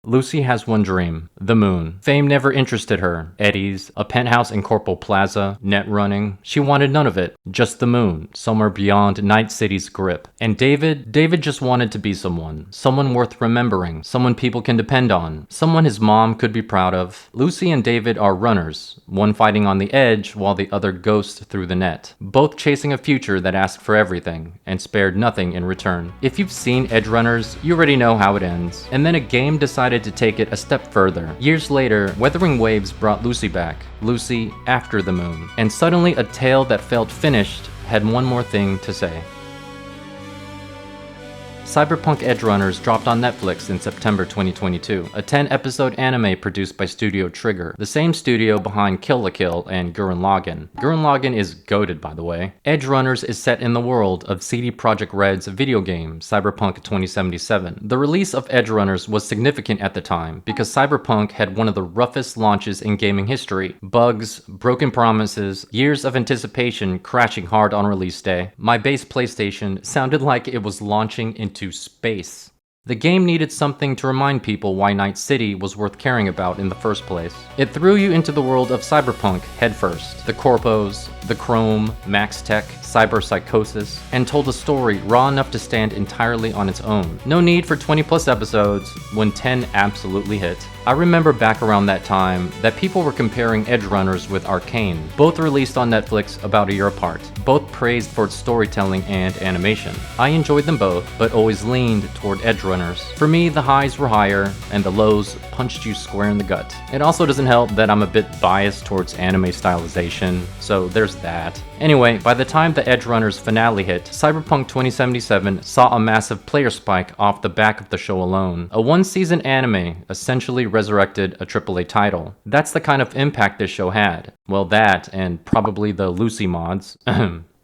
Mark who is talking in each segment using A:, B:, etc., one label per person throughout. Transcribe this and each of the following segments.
A: Lucy has one dream, the moon. Fame never interested her. Eddies, a penthouse in Corpo Plaza, net running. She wanted none of it, just the moon, somewhere beyond Night City's grip. And David just wanted to be someone worth remembering, someone people can depend on, someone his mom could be proud of. Lucy and David are runners, one fighting on the edge while the other ghosts through the net, both chasing a future that asked for everything and spared nothing in return. If you've seen Edgerunners, you already know how it ends. And then a game decided to take it a step further. Years later, Wuthering Waves brought Lucy back, Lucy after the moon, and suddenly a tale that felt finished had one more thing to say. Cyberpunk Edgerunners dropped on Netflix in September 2022, a 10-episode anime produced by Studio Trigger, the same studio behind Kill la Kill and Gurren Lagann. Gurren Lagann is goated, by the way. Edgerunners is set in the world of CD Projekt Red's video game, Cyberpunk 2077. The release of Edgerunners was significant at the time because Cyberpunk had one of the roughest launches in gaming history. Bugs, broken promises, years of anticipation crashing hard on release day. My base PlayStation sounded like it was launching into space. The game needed something to remind people why Night City was worth caring about in the first place. It threw you into the world of cyberpunk headfirst. The corpos, the chrome, max tech, cyber psychosis, and told a story raw enough to stand entirely on its own. No need for 20 plus episodes when 10 absolutely hit. I remember back around that time that people were comparing Edgerunners with Arcane, both released on Netflix about a year apart, both praised for its storytelling and animation. I enjoyed them both, but always leaned toward Edgerunners. For me, the highs were higher, and the lows punched you square in the gut. It also doesn't help that I'm a bit biased towards anime stylization, so there's that. Anyway, by the time the Edgerunners finale hit, Cyberpunk 2077 saw a massive player spike off the back of the show alone. A one-season anime essentially resurrected a AAA title. That's the kind of impact this show had. Well, that, and probably the Lucy mods.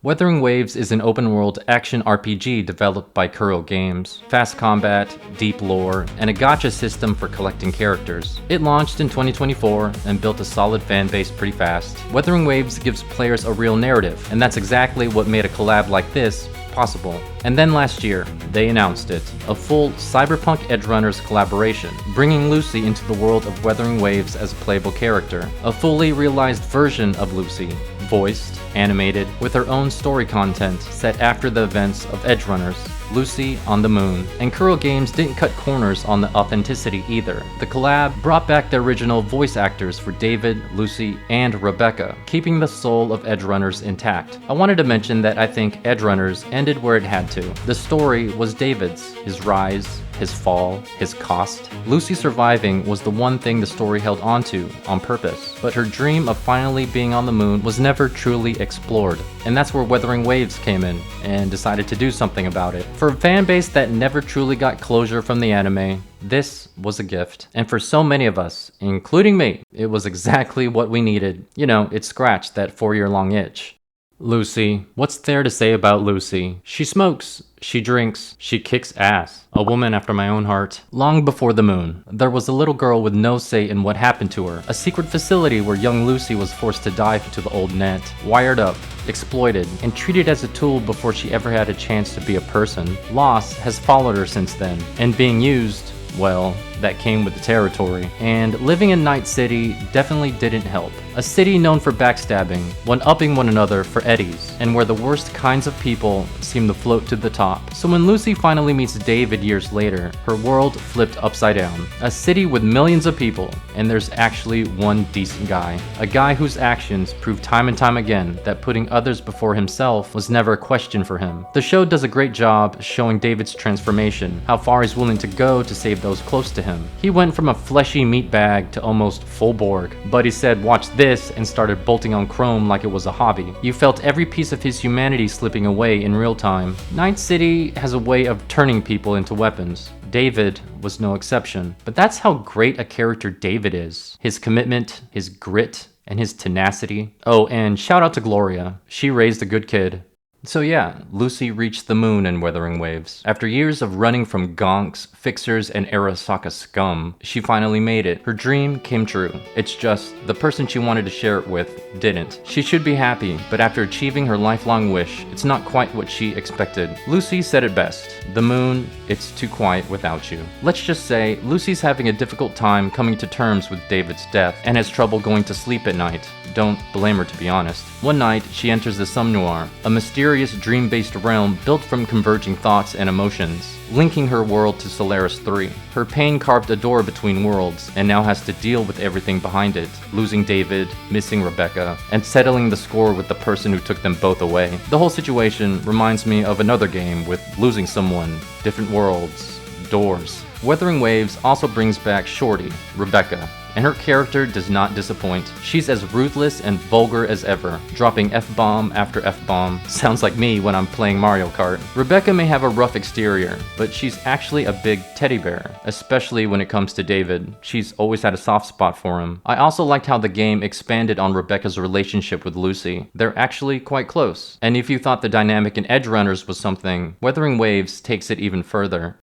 A: Wuthering Waves is an open-world action RPG developed by Kuro Games. Fast combat, deep lore, and a gacha system for collecting characters. It launched in 2024 and built a solid fanbase pretty fast. Wuthering Waves gives players a real narrative, and that's exactly what made a collab like this possible. And then last year, they announced it, a full Cyberpunk Edgerunners collaboration, bringing Lucy into the world of Wuthering Waves as a playable character. A fully realized version of Lucy, voiced, animated, with her own story content set after the events of Edgerunners, Lucy on the Moon. And Kuro Games didn't cut corners on the authenticity either. The collab brought back the original voice actors for David, Lucy, and Rebecca, keeping the soul of Edgerunners intact. I wanted to mention that I think Edgerunners ended where it had to. The story was David's, his rise, his fall, his cost. Lucy surviving was the one thing the story held onto on purpose, but her dream of finally being on the moon was never truly explored. And that's where Wuthering Waves came in and decided to do something about it. For a fanbase that never truly got closure from the anime, this was a gift. And for so many of us, including me, it was exactly what we needed. You know, it scratched that 4-year-long itch. Lucy. What's there to say about Lucy? She smokes, she drinks, she kicks ass. A woman after my own heart. Long before the moon, there was a little girl with no say in what happened to her. A secret facility where young Lucy was forced to dive into the old net, wired up, exploited, and treated as a tool before she ever had a chance to be a person. Loss has followed her since then, and being used, well, that came with the territory. And living in Night City definitely didn't help. A city known for backstabbing, one-upping one another for eddies, and where the worst kinds of people seem to float to the top. So when Lucy finally meets David years later, her world flipped upside down. A city with millions of people, and there's actually one decent guy. A guy whose actions prove time and time again that putting others before himself was never a question for him. The show does a great job showing David's transformation, how far he's willing to go to save those close to him. He went from a fleshy meatbag to almost full Borg, but he said watch this and started bolting on chrome like it was a hobby. You felt every piece of his humanity slipping away in real time. Night City has a way of turning people into weapons. David was no exception. But that's how great a character David is. His commitment, his grit, and his tenacity. Oh, and shout out to Gloria. She raised a good kid. So yeah, Lucy reached the moon in Wuthering Waves. After years of running from gonks, fixers, and Arasaka scum, she finally made it. Her dream came true. It's just, the person she wanted to share it with didn't. She should be happy, but after achieving her lifelong wish, it's not quite what she expected. Lucy said it best. The moon, it's too quiet without you. Let's just say, Lucy's having a difficult time coming to terms with David's death, and has trouble going to sleep at night. Don't blame her, to be honest. One night, she enters the Somme Noir, a mysterious dream-based realm built from converging thoughts and emotions, linking her world to Solaris 3. Her pain carved a door between worlds, and now has to deal with everything behind it, losing David, missing Rebecca, and settling the score with the person who took them both away. The whole situation reminds me of another game with losing someone, different worlds, doors. Wuthering Waves also brings back Shorty, Rebecca, and her character does not disappoint. She's as ruthless and vulgar as ever, dropping F-bomb after F-bomb. Sounds like me when I'm playing Mario Kart. Rebecca may have a rough exterior, but she's actually a big teddy bear, especially when it comes to David. She's always had a soft spot for him. I also liked how the game expanded on Rebecca's relationship with Lucy. They're actually quite close. And if you thought the dynamic in Edgerunners was something, Wuthering Waves takes it even further.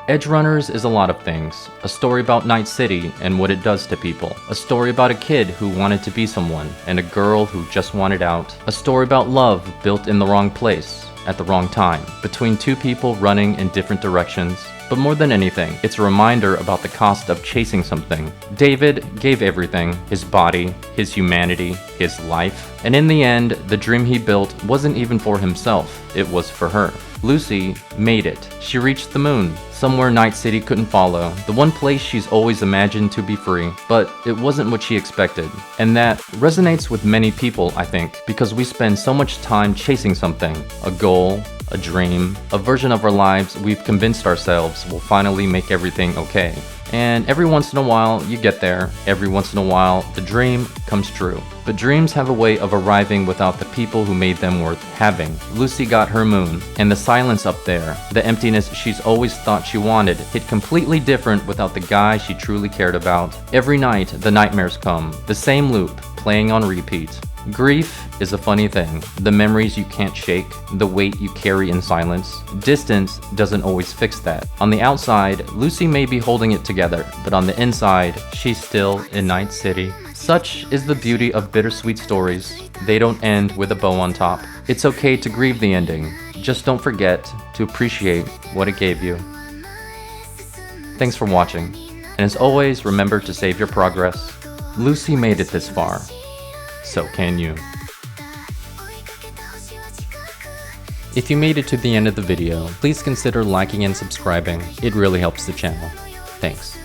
A: Edgerunners is a lot of things. A story about Night City and what it does to people. A story about a kid who wanted to be someone, and a girl who just wanted out. A story about love built in the wrong place, at the wrong time, between two people running in different directions. But more than anything, it's a reminder about the cost of chasing something. David gave everything, his body, his humanity, his life. And in the end, the dream he built wasn't even for himself, it was for her. Lucy made it. She reached the moon, somewhere Night City couldn't follow, the one place she's always imagined to be free, but it wasn't what she expected. And that resonates with many people, I think, because we spend so much time chasing something, a goal, a dream, a version of our lives we've convinced ourselves will finally make everything okay. And every once in a while, you get there. Every once in a while, the dream comes true. But dreams have a way of arriving without the people who made them worth having. Lucy got her moon, and the silence up there, the emptiness she's always thought she wanted, hit completely different without the guy she truly cared about. Every night, the nightmares come, the same loop, playing on repeat. Grief is a funny thing. The memories you can't shake, the weight you carry in silence. Distance doesn't always fix that. On the outside, Lucy may be holding it together, but on the inside, she's still in Night City. Such is the beauty of bittersweet stories. They don't end with a bow on top. It's okay to grieve the ending. Just don't forget to appreciate what it gave you. Thanks for watching. And as always, remember to save your progress. Lucy made it this far. So can you. If you made it to the end of the video, please consider liking and subscribing. It really helps the channel. Thanks.